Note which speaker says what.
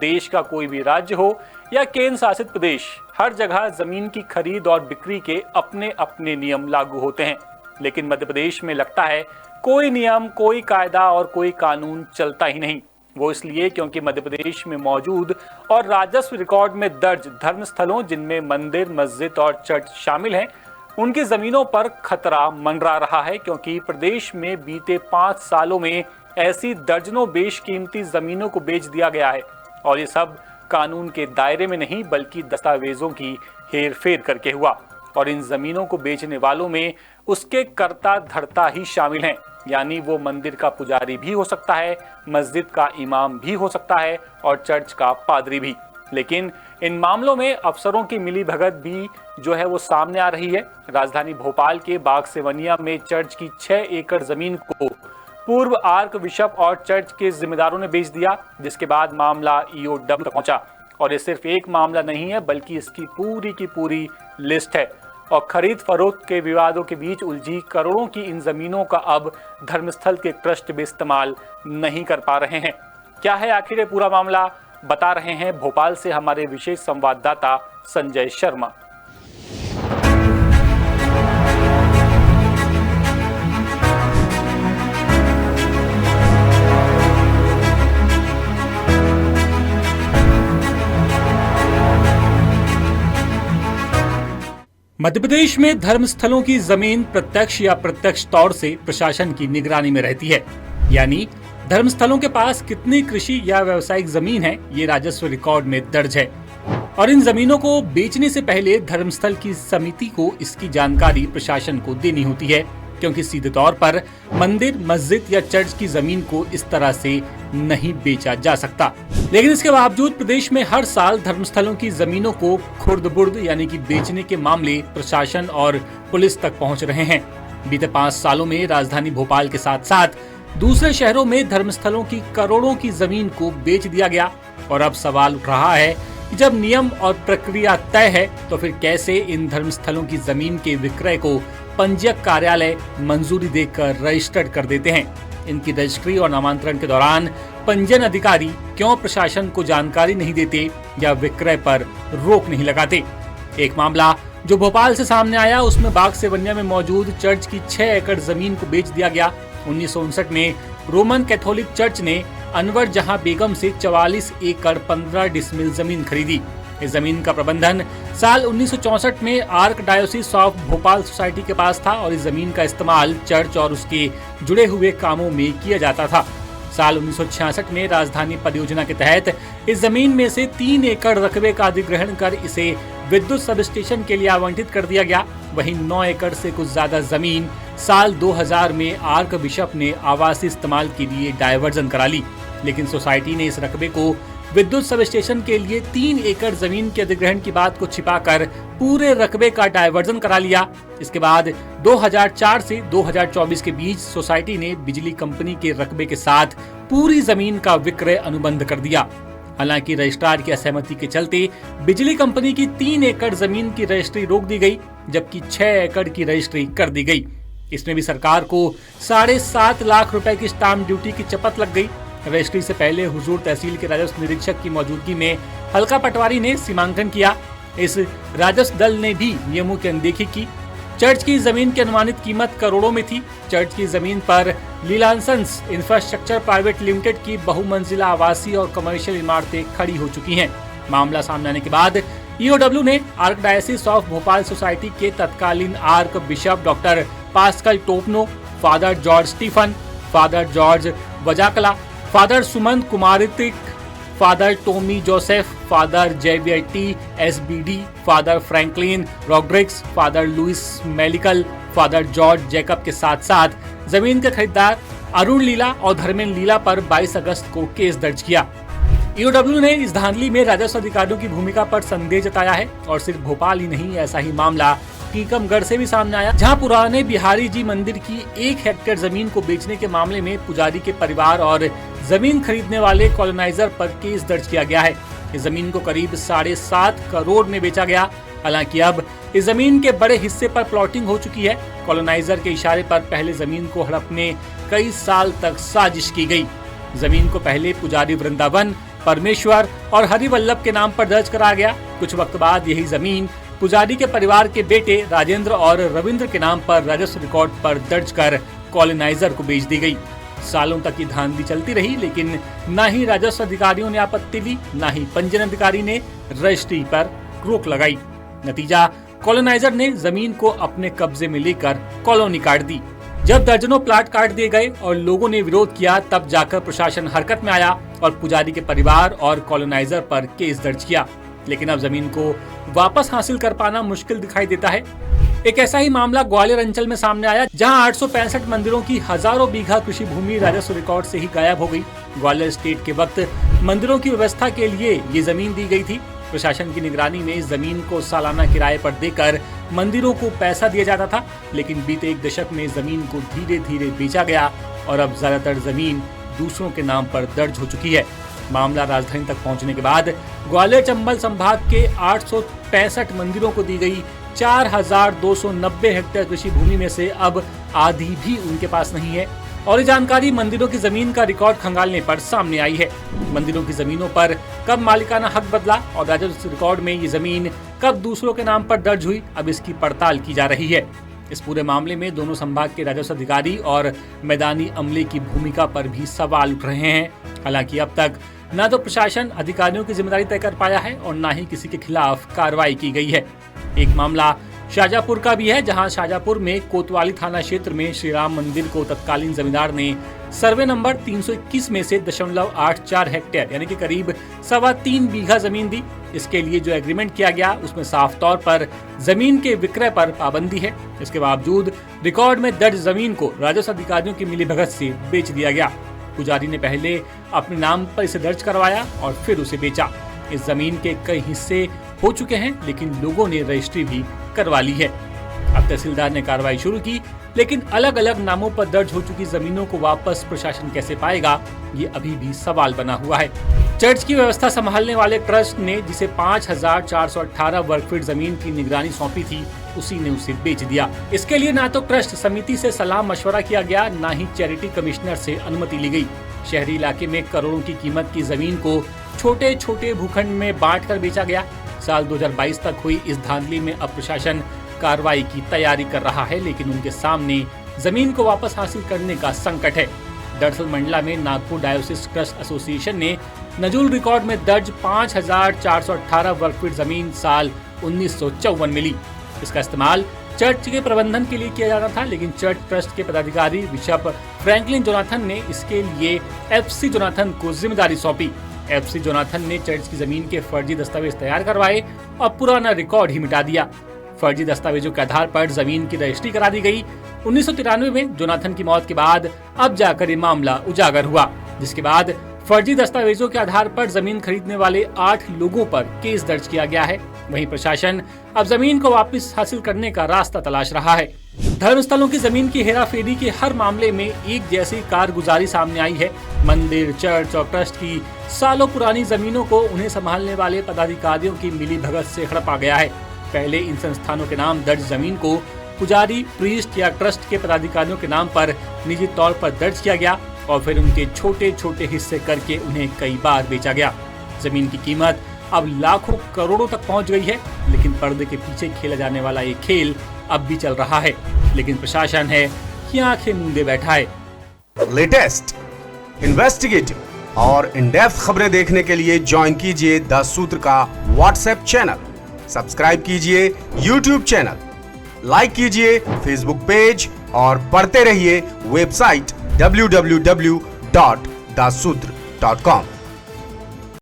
Speaker 1: देश का कोई भी राज्य हो या केंद्र शासित प्रदेश, हर जगह जमीन की खरीद और बिक्री के अपने अपने नियम लागू होते हैं। लेकिन मध्य प्रदेश में लगता है कोई नियम, कोई कायदा और कोई कानून चलता ही नहीं। वो इसलिए क्योंकि मध्य प्रदेश में मौजूद और राजस्व रिकॉर्ड में दर्ज धर्म स्थलों, जिनमें मंदिर, मस्जिद और चर्च शामिल हैं, उनकी जमीनों पर खतरा मंडरा रहा है। क्योंकि प्रदेश में बीते 5 सालों में ऐसी दर्जनों बेशकीमती जमीनों को बेच दिया गया है, और ये सब कानून के दायरे में नहीं बल्कि दस्तावेजों की हेर फेर करके हुआ। और इन जमीनों को बेचने वालों में उसके कर्ता धर्ता ही शामिल हैं, यानी वो मंदिर का पुजारी भी हो सकता है, मस्जिद का इमाम भी हो सकता है और चर्च का पादरी भी। लेकिन इन मामलों में अफसरों की मिलीभगत भी जो है वो सामने आ रही है। राजधानी भोपाल के बाग सेवनिया में चर्च की 6 एकड़ जमीन को पूर्व आर्क बिशप और चर्च के जिम्मेदारों ने बेच दिया, जिसके बाद मामला ईओडब्ल्यू तक पहुंचा। और ये सिर्फ एक मामला नहीं है बल्कि इसकी पूरी की पूरी लिस्ट है। और खरीद फरोख्त के विवादों के बीच उलझी करोड़ों की इन जमीनों का अब धर्मस्थल के ट्रस्ट भी इस्तेमाल नहीं कर पा रहे हैं। क्या है आखिर ये पूरा मामला, बता रहे हैं भोपाल से हमारे विशेष संवाददाता संजय शर्मा। मध्य प्रदेश में धर्मस्थलों की जमीन प्रत्यक्ष या प्रत्यक्ष तौर से प्रशासन की निगरानी में रहती है। यानी धर्मस्थलों के पास कितनी कृषि या व्यावसायिक जमीन है, ये राजस्व रिकॉर्ड में दर्ज है। और इन जमीनों को बेचने से पहले धर्मस्थल की समिति को इसकी जानकारी प्रशासन को देनी होती है, क्योंकि सीधे तौर पर मंदिर, मस्जिद या चर्च की जमीन को इस तरह से नहीं बेचा जा सकता। लेकिन इसके बावजूद प्रदेश में हर साल धर्मस्थलों की जमीनों को खुर्द-बुर्द यानी कि बेचने के मामले प्रशासन और पुलिस तक पहुंच रहे हैं। बीते 5 सालों में राजधानी भोपाल के साथ साथ दूसरे शहरों में धर्मस्थलों की करोड़ों की जमीन को बेच दिया गया। और अब सवाल उठ रहा है कि जब नियम और प्रक्रिया तय है तो फिर कैसे इन धर्मस्थलों की जमीन के विक्रय को पंजीयक कार्यालय मंजूरी देकर रजिस्टर्ड कर देते हैं। इनकी रजिस्ट्री और नामांतरण के दौरान पंजीयन अधिकारी क्यों प्रशासन को जानकारी नहीं देते या विक्रय पर रोक नहीं लगाते। एक मामला जो भोपाल से सामने आया, उसमें बाग सेवनिया में मौजूद चर्च की 6 एकड़ जमीन को बेच दिया गया। 1959 में रोमन कैथोलिक चर्च ने अनवर जहां बेगम से 44 एकड़ 15 डिसमिल जमीन खरीदी। इस जमीन का प्रबंधन साल 1964 में आर्क डायोसिस ऑफ भोपाल सोसाइटी के पास था और इस जमीन का इस्तेमाल चर्च और उसके जुड़े हुए कामों में किया जाता था। साल 1966 में राजधानी परियोजना के तहत इस जमीन में से 3 एकड़ रकबे का अधिग्रहण कर इसे विद्युत सब स्टेशन के लिए आवंटित कर दिया गया। वहीं 9 एकड़ से कुछ ज्यादा जमीन साल 2000 में आर्क बिशप ने आवासीय इस्तेमाल के लिए डायवर्जन करा ली। लेकिन सोसाइटी ने इस रकबे को विद्युत सब स्टेशन के लिए 3 एकड़ जमीन के अधिग्रहण की बात को छिपाकर पूरे रकबे का डायवर्जन करा लिया। इसके बाद 2004 से 2024 के बीच सोसाइटी ने बिजली कंपनी के रकबे के साथ पूरी जमीन का विक्रय अनुबंध कर दिया। हालांकि रजिस्ट्रार की असहमति के चलते बिजली कंपनी की 3 एकड़ जमीन की रजिस्ट्री रोक दी गई, जबकि 6 एकड़ की रजिस्ट्री कर दी गई। इसमें भी सरकार को 7.5 लाख रुपए की स्टाम्प ड्यूटी की चपत लग गई। रजिस्ट्री से पहले हुजूर तहसील के राजस्व निरीक्षक की मौजूदगी में हल्का पटवारी ने सीमांकन किया। इस राजस्व दल ने भी नियमों की अनदेखी की। चर्च की जमीन की अनुमानित कीमत करोड़ों में थी। चर्च की जमीन पर लीलांसंस इंफ्रास्ट्रक्चर प्राइवेट लिमिटेड की बहुमंजिला आवासीय और कमर्शियल इमारतें खड़ी हो चुकी हैं। मामला सामने आने के बाद ईओडब्ल्यू ने archdiocese of Bhopal society के तत्कालीन archbishop doctor Pascal Topno, father George Stephen, father George Vazhakala, father Sumant कुमारितिक, father Tomy Joseph, father Xavier T SBD, father Franklin Rodrigues, father Louis मेलिकल, फादर जॉर्ज जैकब के साथ साथ जमीन के खरीदार अरुण लीला और धर्मेंद्र लीला पर 22 अगस्त को केस दर्ज किया। ईओडब्ल्यू ने इस धांधली में राजस्व अधिकारियों की भूमिका पर संदेह जताया है। और सिर्फ भोपाल ही नहीं, ऐसा ही मामला टीकमगढ़ से भी सामने आया, जहां पुराने बिहारी जी मंदिर की 1 हेक्टेयर जमीन को बेचने के मामले में पुजारी के परिवार और जमीन खरीदने वाले कॉलोनाइजर पर केस दर्ज किया गया है। इस जमीन को करीब 7.5 करोड़ में बेचा गया। हालांकि अब इस जमीन के बड़े हिस्से पर प्लॉटिंग हो चुकी है। कॉलोनाइजर के इशारे पर पहले जमीन को हड़पने कई साल तक साजिश की गई। जमीन को पहले पुजारी वृंदावन परमेश्वर और हरिवल्लभ के नाम पर दर्ज करा गया। कुछ वक्त बाद यही जमीन पुजारी के परिवार के बेटे राजेंद्र और रविंद्र के नाम पर राजस्व रिकॉर्ड पर दर्ज कर कॉलोनाइजर को बेच दी गई। सालों तक ये धांधली चलती रही, लेकिन न ही राजस्व अधिकारियों ने आपत्ति ली, न ही पंजीयन अधिकारी ने रजिस्ट्री पर रोक लगाई। नतीजा, कॉलोनाइजर ने जमीन को अपने कब्जे में लेकर कॉलोनी काट दी। जब दर्जनों प्लाट काट दिए गए और लोगों ने विरोध किया, तब जाकर प्रशासन हरकत में आया और पुजारी के परिवार और कॉलोनाइजर पर केस दर्ज किया। लेकिन अब जमीन को वापस हासिल कर पाना मुश्किल दिखाई देता है। एक ऐसा ही मामला ग्वालियर अंचल में सामने आया, जहां 865 मंदिरों की हजारों बीघा कृषि भूमि राजस्व रिकॉर्ड से ही गायब हो गई। ग्वालियर स्टेट के वक्त मंदिरों की व्यवस्था के लिए ये जमीन दी गई थी। प्रशासन की निगरानी में इस जमीन को सालाना किराए पर देकर मंदिरों को पैसा दिया जाता था, लेकिन बीते एक दशक में जमीन को धीरे धीरे बेचा गया और अब ज्यादातर जमीन दूसरों के नाम पर दर्ज हो चुकी है। मामला राजधानी तक पहुंचने के बाद ग्वालियर चंबल संभाग के 865 मंदिरों को दी गई 4290 हेक्टेयर कृषि भूमि में से अब आधी भी उनके पास नहीं है। और ये जानकारी मंदिरों की जमीन का रिकॉर्ड खंगालने पर सामने आई है। मंदिरों की जमीनों पर कब मालिकाना हक बदला और राजस्व रिकॉर्ड में ये जमीन कब दूसरों के नाम पर दर्ज हुई, अब इसकी पड़ताल की जा रही है। इस पूरे मामले में दोनों संभाग के राजस्व अधिकारी और मैदानी अमले की भूमिका पर भी सवाल उठ रहे हैं। हालांकि अब तक न तो प्रशासन अधिकारियों की जिम्मेदारी तय कर पाया है और न ही किसी के खिलाफ कार्रवाई की गई है। एक मामला शाहजहांपुर का भी है, जहां शाहजहांपुर में कोतवाली थाना क्षेत्र में श्री राम मंदिर को तत्कालीन जमींदार ने सर्वे नंबर 321 में से 0.84 हेक्टेयर यानी कि करीब 3.25 बीघा जमीन दी। इसके लिए जो एग्रीमेंट किया गया उसमें साफ तौर पर जमीन के विक्रय पर पाबंदी है। इसके बावजूद रिकॉर्ड में दर्ज जमीन को राजस्व अधिकारियों की मिलीभगत से बेच दिया गया। पुजारी ने पहले अपने नाम पर इसे दर्ज करवाया और फिर उसे बेचा। इस जमीन के कई हिस्से हो चुके हैं, लेकिन लोगों ने रजिस्ट्री भी करवा ली है। अब तहसीलदार ने कार्रवाई शुरू की, लेकिन अलग अलग नामों पर दर्ज हो चुकी जमीनों को वापस प्रशासन कैसे पाएगा, ये अभी भी सवाल बना हुआ है। चर्च की व्यवस्था संभालने वाले ट्रस्ट ने जिसे 5418 वर्ग फीट जमीन की निगरानी सौंपी थी, उसी ने उसे बेच दिया। इसके लिए न तो ट्रस्ट समिति से सलाह मशवरा किया गया, न ही चैरिटी कमिश्नर से अनुमति ली गई। शहरी इलाके में करोड़ों की कीमत की जमीन को छोटे छोटे भूखंड में बांटकर बेचा गया। साल 2022 तक हुई इस धांधली में अब प्रशासन कार्रवाई की तैयारी कर रहा है, लेकिन उनके सामने जमीन को वापस हासिल करने का संकट है। दरअसल मंडला में नागपुर डायोसिस ट्रस्ट एसोसिएशन ने नजूल रिकॉर्ड में दर्ज 5418 वर्ग फीट जमीन साल 1954 में ली। इसका इस्तेमाल चर्च के प्रबंधन के लिए किया जाता था, लेकिन चर्च ट्रस्ट के पदाधिकारी बिशप फ्रैंकलिन जोनाथन ने इसके लिए FC जोनाथन को जिम्मेदारी सौंपी। FC जोनाथन ने चर्च की जमीन के फर्जी दस्तावेज तैयार करवाए और पुराना रिकॉर्ड ही मिटा दिया। फर्जी दस्तावेजों के आधार पर जमीन की रजिस्ट्री करा दी गई। 1993 में जोनाथन की मौत के बाद अब जाकर ये मामला उजागर हुआ, जिसके बाद फर्जी दस्तावेजों के आधार पर जमीन खरीदने वाले 8 लोगों पर केस दर्ज किया गया है। वहीं प्रशासन अब जमीन को वापस हासिल करने का रास्ता तलाश रहा है। धर्मस्थलों की जमीन की हेराफेरी के हर मामले में एक जैसी कारगुजारी सामने आई है। मंदिर, चर्च और ट्रस्ट की सालों पुरानी जमीनों को उन्हें संभालने वाले पदाधिकारियों की मिलीभगत से हड़पा गया है। पहले इन संस्थानों के नाम दर्ज जमीन को पुजारी, प्रीस्ट या ट्रस्ट के पदाधिकारियों के नाम पर निजी तौर पर दर्ज किया गया और फिर उनके छोटे छोटे हिस्से करके उन्हें कई बार बेचा गया। जमीन की कीमत अब लाखों करोड़ों तक पहुंच गई है, लेकिन पर्दे के पीछे खेला जाने वाला ये खेल अब भी चल रहा है। लेकिन प्रशासन है कि आंखें मूंदे बैठा है।
Speaker 2: लेटेस्ट, इन्वेस्टिगेटिव और इन डेप्थ खबरें देखने के लिए ज्वाइन कीजिए द सूत्र का व्हाट्सएप चैनल, सब्सक्राइब कीजिए यूट्यूब चैनल, लाइक कीजिए फेसबुक पेज और पढ़ते रहिए वेबसाइट www.dasudr.com।